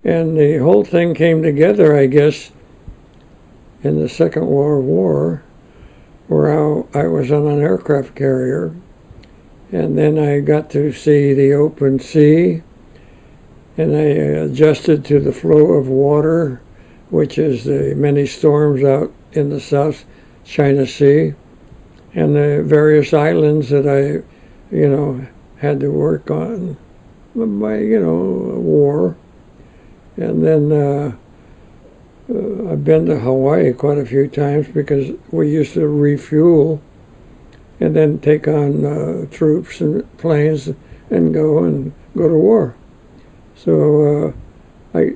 And the whole thing came together, I guess, in the Second World War, where I was on an aircraft carrier, and then I got to see the open sea, and I adjusted to the flow of water, which is the many storms out in the South China Sea, and the various islands that I, had to work on by, war. And then I've been to Hawaii quite a few times because we used to refuel and then take on troops and planes and go to war. So I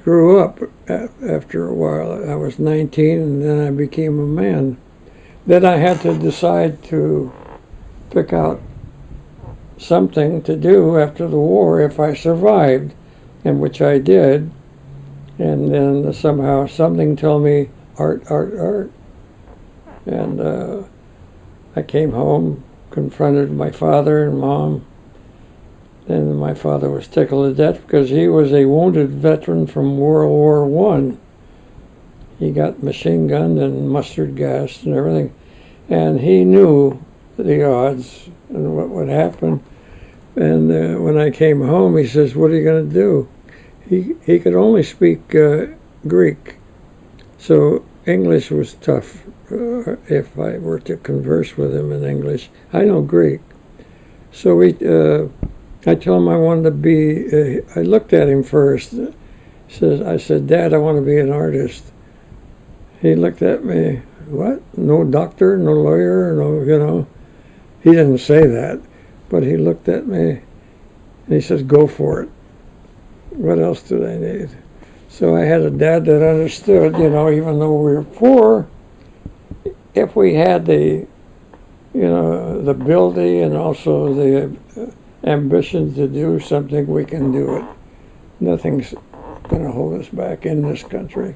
grew up after a while. I was 19 and then I became a man. Then I had to decide to pick out something to do after the war if I survived, and which I did. And then somehow something told me art. And I came home, confronted my father and mom. And my father was tickled to death because he was a wounded veteran from World War I. He got machine gunned and mustard gassed and everything. And he knew the odds and what would happen. And when I came home, he says, "What are you going to do?" He could only speak Greek. So English was tough if I were to converse with him in English. I know Greek. So I told him I wanted to be, I looked at him first. I said, "Dad, I want to be an artist." He looked at me, "What? No doctor, no lawyer, no, He didn't say that, but he looked at me and he says, "Go for it. What else do they need?" So I had a dad that understood, even though we were poor, if we had the ability and also the ambition to do something, we can do it. Nothing's going to hold us back in this country.